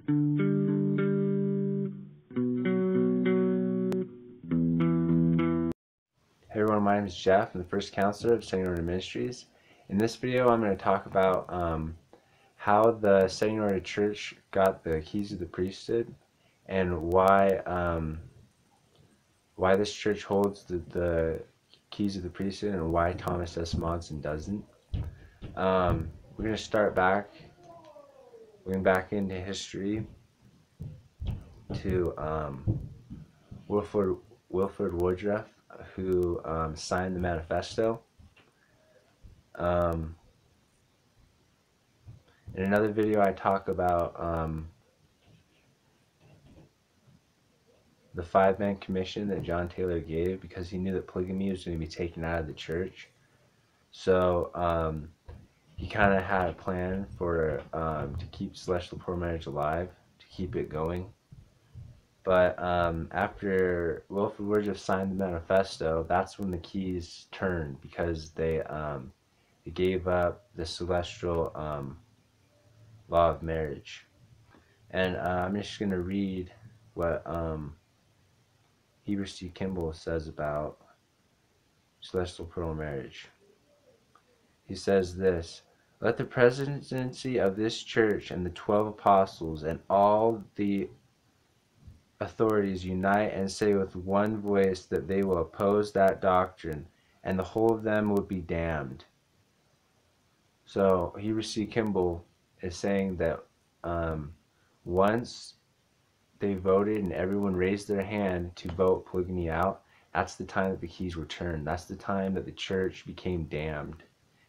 Hey everyone, my name is Jeff. I'm the first counselor of Setting Order Ministries. In this video, I'm going to talk about how the Setting Order Church got the keys of the priesthood and why this church holds the keys of the priesthood and why Thomas S. Monson doesn't. We're going to start going back into history to Wilford Woodruff, who signed the manifesto. In another video, I talk about the 5-man commission that John Taylor gave because he knew that polygamy was going to be taken out of the church. So he kind of had a plan for to keep celestial plural marriage alive, to keep it going. But after Wilford Woodruff signed the manifesto, that's when the keys turned, because they gave up the celestial law of marriage. And I'm just going to read what Heber C. Kimball says about celestial plural marriage. He says this: "Let the presidency of this church and the 12 apostles and all the authorities unite and say with one voice that they will oppose that doctrine, and the whole of them will be damned." So Heber C. Kimball is saying that once they voted and everyone raised their hand to vote polygamy out, that's the time that the keys were turned. That's the time that the church became damned.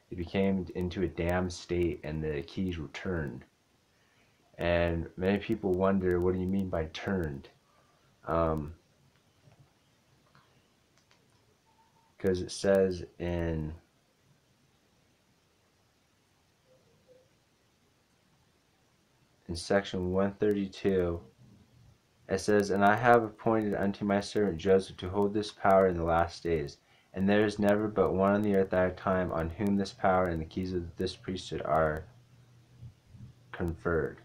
It became into a damned state and the keys were turned. And many people wonder, what do you mean by turned? Because it says in section 132, it says, "And I have appointed unto my servant Joseph to hold this power in the last days. And there is never but one on the earth at a time on whom this power and the keys of this priesthood are conferred."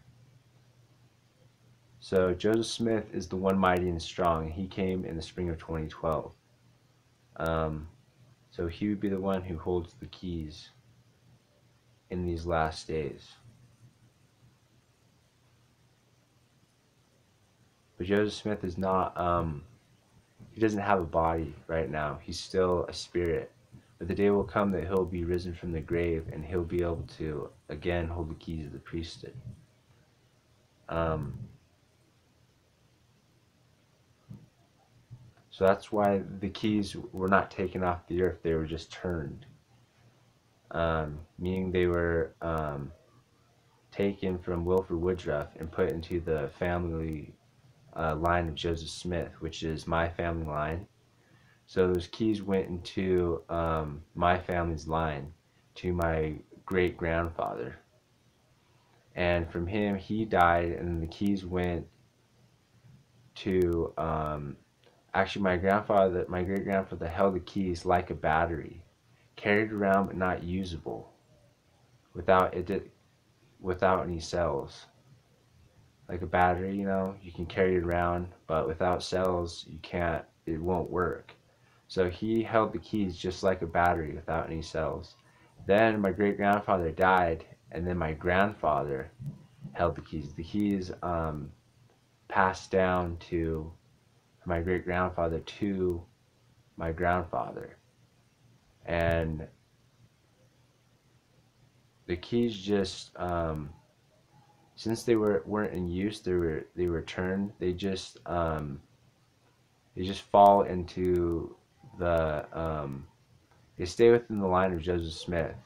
So Joseph Smith is the one mighty and strong. He came in the spring of 2012. So he would be the one who holds the keys in these last days. But Joseph Smith is not, he doesn't have a body right now. He's still a spirit. But the day will come that he'll be risen from the grave and he'll be able to, again, hold the keys of the priesthood. So that's why the keys were not taken off the earth. They were just turned. Meaning they were taken from Wilford Woodruff and put into the family line of Joseph Smith, which is my family line. So those keys went into my family's line to my great-grandfather. And from him, he died, and the keys went to actually my great-grandfather held the keys like a battery, carried around but not usable, without any cells. Like a battery, you know, you can carry it around, but without cells, you can't, it won't work. So he held the keys just like a battery without any cells. Then my great-grandfather died, and then my grandfather held the keys. The keys passed down to my great-grandfather to my grandfather. And the keys just since they weren't in use, they were turned. They just fall into the they stay within the line of Joseph Smith,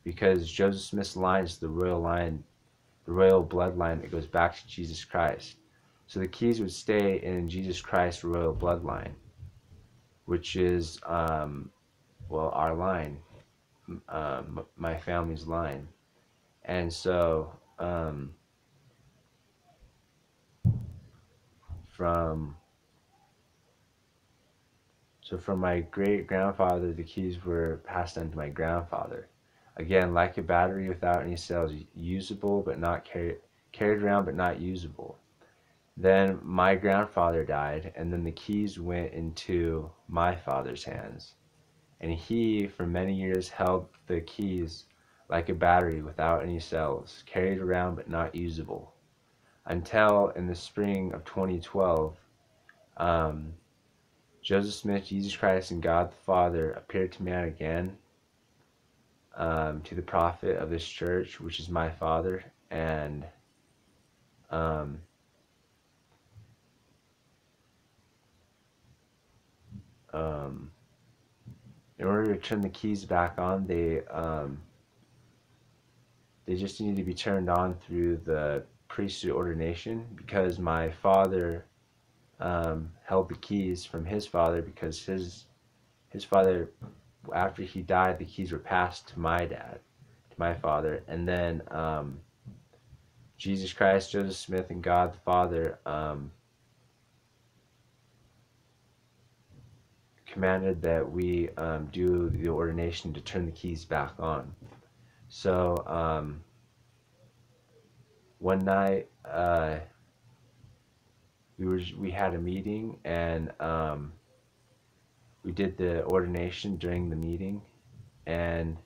because Joseph Smith's line is the royal line, the royal bloodline that goes back to Jesus Christ. So the keys would stay in Jesus Christ's royal bloodline, which is well, our line, my family's line. And so from my great-grandfather, the keys were passed on to my grandfather. Again, like a battery without any cells, usable but not carried around but not usable. Then my grandfather died, and then the keys went into my father's hands. And he, for many years, held the keys like a battery without any cells, carried around but not usable. Until in the spring of 2012, Joseph Smith, Jesus Christ, and God the Father appeared to man again, to the prophet of this church, which is my father, and in order to turn the keys back on, they just needed to be turned on through the priesthood ordination, because my father held the keys from his father, because his father, after he died, the keys were passed to my dad, to my father, and then Jesus Christ, Joseph Smith, and God the Father commanded that we do the ordination to turn the keys back on. So one night we had a meeting, and we did the ordination during the meeting, and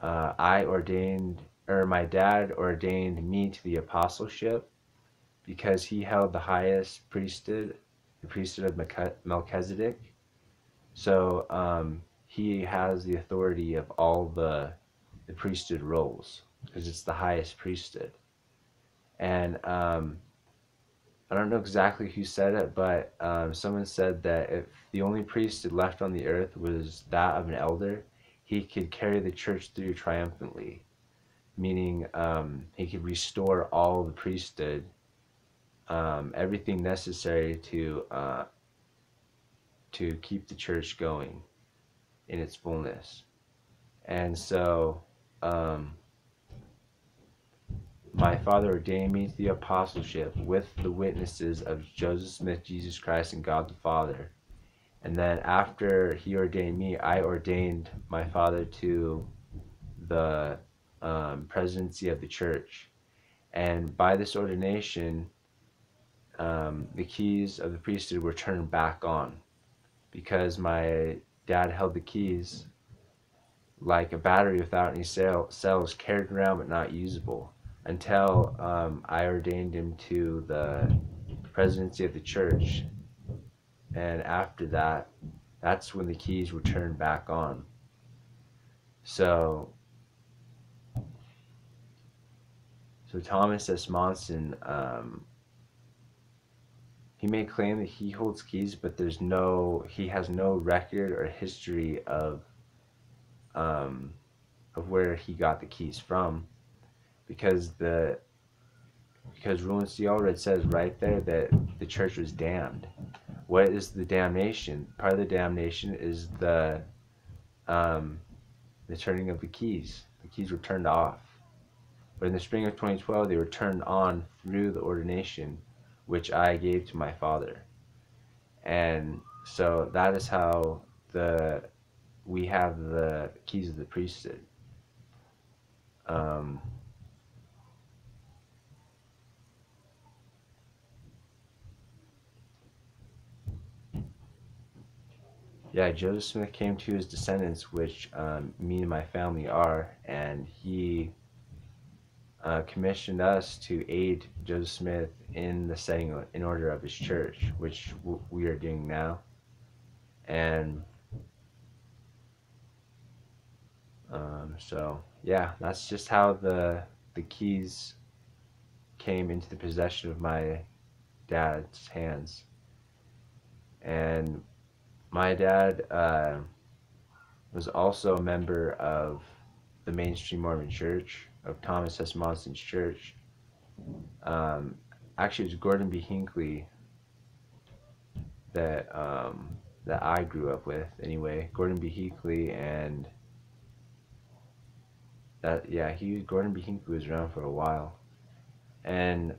my dad ordained me to the apostleship, because he held the highest priesthood, the priesthood of Melchizedek. So he has the authority of all the priesthood roles, because it's the highest priesthood. And I don't know exactly who said it, but someone said that if the only priesthood left on the earth was that of an elder, he could carry the church through triumphantly, meaning he could restore all the priesthood, everything necessary to keep the church going in its fullness. And so my father ordained me to the apostleship with the witnesses of Joseph Smith, Jesus Christ, and God the Father. And then after he ordained me, I ordained my father to the presidency of the church. And by this ordination, the keys of the priesthood were turned back on, because my dad held the keys like a battery without any cells, carried around but not usable, until I ordained him to the presidency of the church. And after that, that's when the keys were turned back on. So Thomas S. Monson, he may claim that he holds keys, but he has no record or history of where he got the keys from, because Roland C. Allred says right there that the church was damned. What is the damnation? Part of the damnation is the turning of the keys. The keys were turned off. But in the spring of 2012, they were turned on through the ordination, which I gave to my father. And so that is how we have the keys of the priesthood. Yeah, Joseph Smith came to his descendants, which me and my family are, and he commissioned us to aid Joseph Smith in the setting in order of his church, which we are doing now. And so yeah, that's just how the keys came into the possession of my dad's hands. And my dad was also a member of the mainstream Mormon Church, of Thomas S. Monson's church. Actually, it was Gordon B. Hinckley that I grew up with. Anyway, Gordon B. Hinckley, and Gordon B. Hinckley was around for a while. And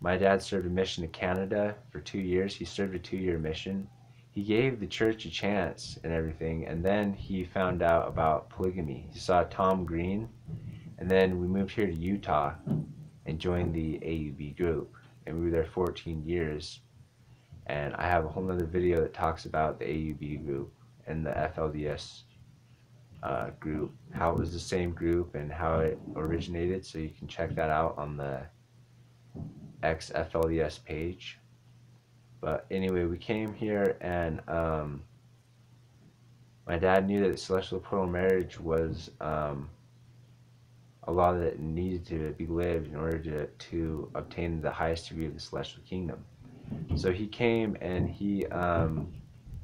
my dad served a mission to Canada for 2 years. He served a 2-year mission. He gave the church a chance and everything, and then he found out about polygamy. He saw Tom Green, and then we moved here to Utah, and joined the AUB group. And we were there 14 years. And I have a whole nother video that talks about the AUB group and the FLDS group, how it was the same group and how it originated. So you can check that out on the FLDS page. But anyway, we came here, and my dad knew that celestial portal marriage was a law that needed to be lived in order to obtain the highest degree of the celestial kingdom. So he came, and he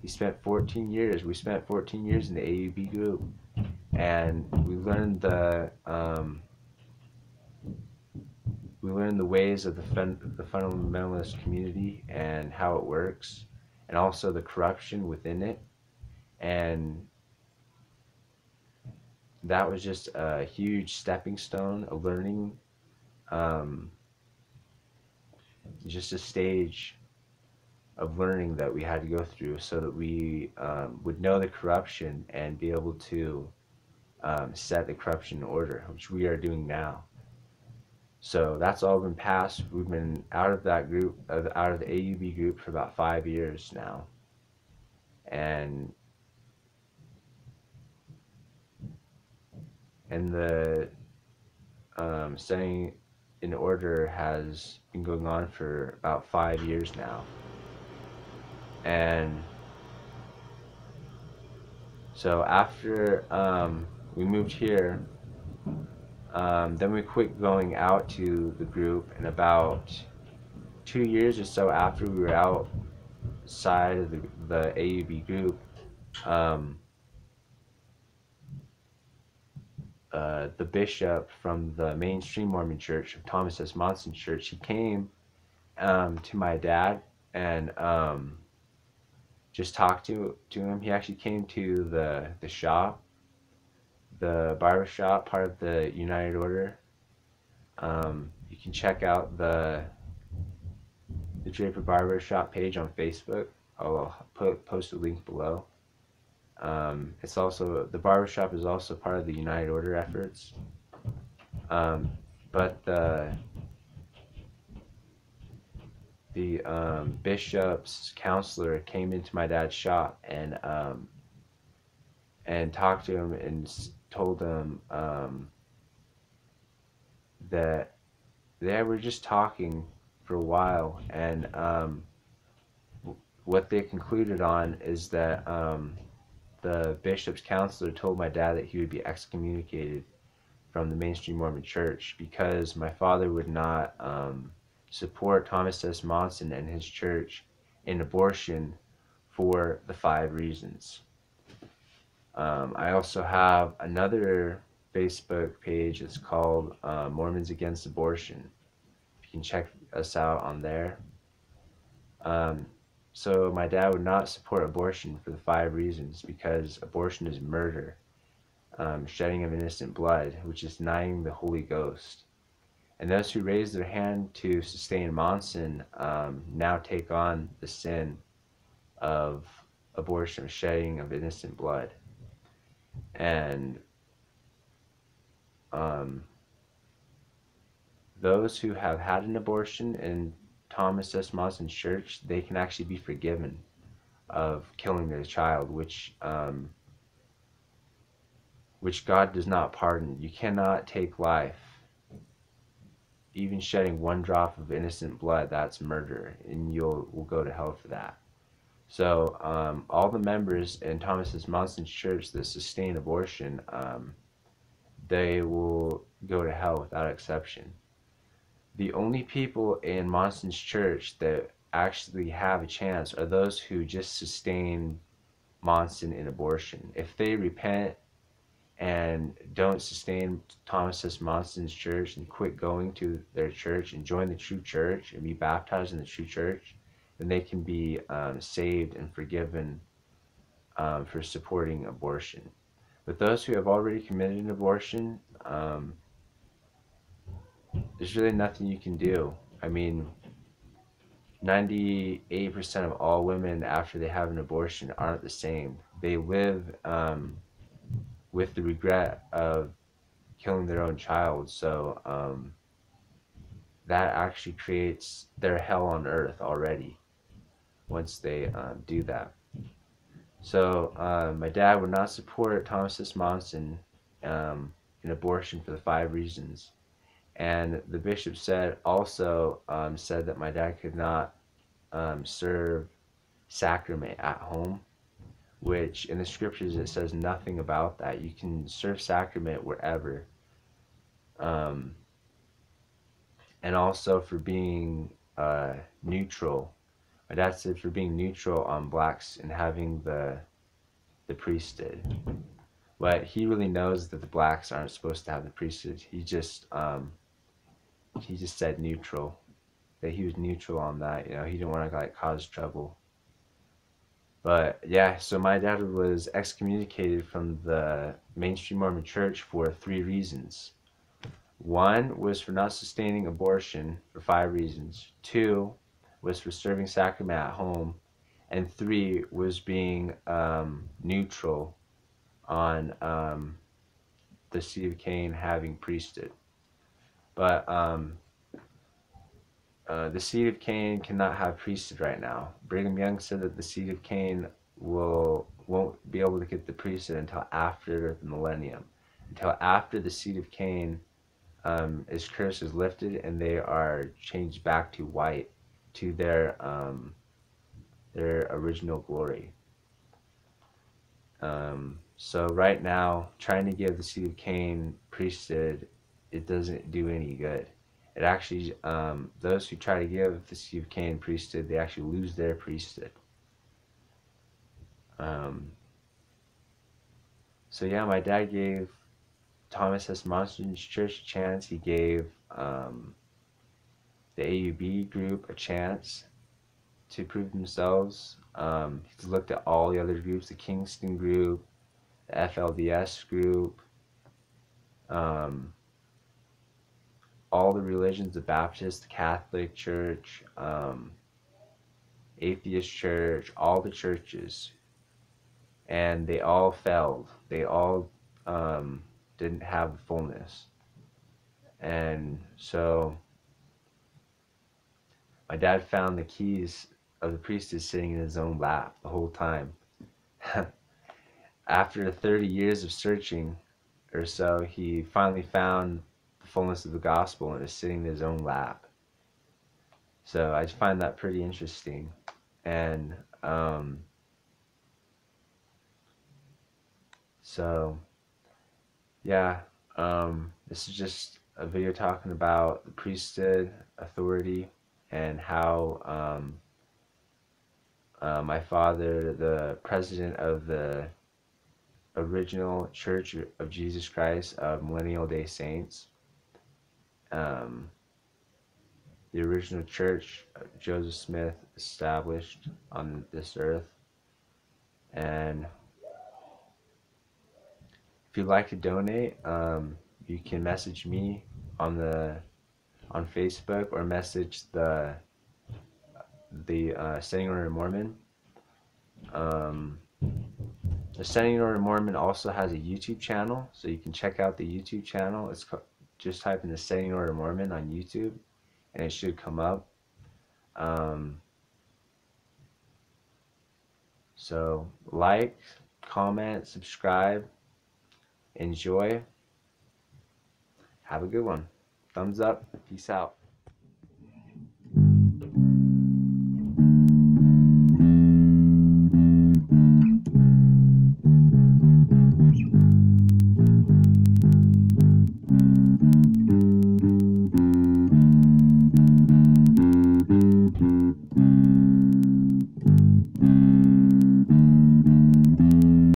spent 14 years. We spent 14 years in the AUB group, and we learned the ways of the fundamentalist community and how it works, and also the corruption within it. And that was just a huge stepping stone, a learning, just a stage of learning that we had to go through so that we would know the corruption and be able to set the corruption in order, which we are doing now. So that's all been passed. We've been out of that group, out of the AUB group, for about 5 years now. And the setting in order has been going on for about 5 years now. And so after we moved here, then we quit going out to the group, and about 2 years or so after we were outside of the AUB group, the bishop from the mainstream Mormon Church of Thomas S. Monson Church, he came to my dad and just talked to him. He actually came to the shop, the barber shop, part of the United Order. You can check out the Draper Barber Shop page on Facebook. I'll post a link below. It's also, the barbershop is also part of the United Order efforts. But the bishop's counselor came into my dad's shop and talked to him and told him that they were just talking for a while, and what they concluded on is that the bishop's counselor told my dad that he would be excommunicated from the mainstream Mormon Church because my father would not support Thomas S. Monson and his church in abortion for the 5 reasons. I also have another Facebook page. It's called Mormons Against Abortion. You can check us out on there. So my dad would not support abortion for the 5 reasons, because abortion is murder, shedding of innocent blood, which is denying the Holy Ghost. And those who raise their hand to sustain Monson now take on the sin of abortion, shedding of innocent blood. And those who have had an abortion in Thomas S. Monson's church, they can actually be forgiven of killing their child, which God does not pardon. You cannot take life. Even shedding 1 drop of innocent blood, that's murder, and will go to hell for that. So all the members in Thomas S. Monson's church that sustain abortion, they will go to hell without exception. The only people in Monson's church that actually have a chance are those who just sustain Monson in abortion. If they repent and don't sustain Thomas S. Monson's church and quit going to their church and join the true church and be baptized in the true church, then they can be saved and forgiven for supporting abortion. But those who have already committed an abortion, there's really nothing you can do. I mean, 98% of all women after they have an abortion aren't the same. They live with the regret of killing their own child. So that actually creates their hell on earth already once they do that. So my dad would not support Thomas S. Monson in abortion for the 5 reasons. And the bishop said also said that my dad could not serve sacrament at home, which in the scriptures it says nothing about that. You can serve sacrament wherever. Um, and also for being neutral. My dad said for being neutral on blacks and having the priesthood. But he really knows that the blacks aren't supposed to have the priesthood. He just said neutral. That he was neutral on that. You know, he didn't want to like cause trouble. But yeah, so my dad was excommunicated from the mainstream Mormon Church for 3 reasons. 1 was for not sustaining abortion for 5 reasons. 2 was for serving sacrament at home. And 3 was being neutral on the Seed of Cain having priesthood. But the Seed of Cain cannot have priesthood right now. Brigham Young said that the Seed of Cain won't be able to get the priesthood until after the Millennium. Until after the Seed of Cain his curse is lifted and they are changed back to white, to their original glory. So right now, trying to give the Seed of Cain priesthood, it doesn't do any good. It actually, those who try to give the Seed of Cain priesthood, they actually lose their priesthood. So yeah, my dad gave Thomas S. Monson's church a chance. He gave the AUB group a chance to prove themselves. He's looked at all the other groups, the Kingston group, the FLDS group, all the religions, the Baptist, the Catholic Church, Atheist Church, all the churches, and they all failed. They all didn't have the fullness. And so my dad found the keys of the priesthood sitting in his own lap the whole time. After 30 years of searching or so, he finally found the fullness of the gospel and is sitting in his own lap. So I find that pretty interesting. And so yeah, this is just a video talking about the priesthood authority and how my father, the president of the original Church of Jesus Christ of Millennial Day Saints, the original church Joseph Smith established on this earth. And if you'd like to donate, you can message me on Facebook or message the Standing Order Mormon. The Standing Order Mormon also has a YouTube channel, so you can check out the YouTube channel. It's just type in the Standing Order Mormon on YouTube, and it should come up. So like, comment, subscribe, enjoy. Have a good one. Thumbs up. Peace out.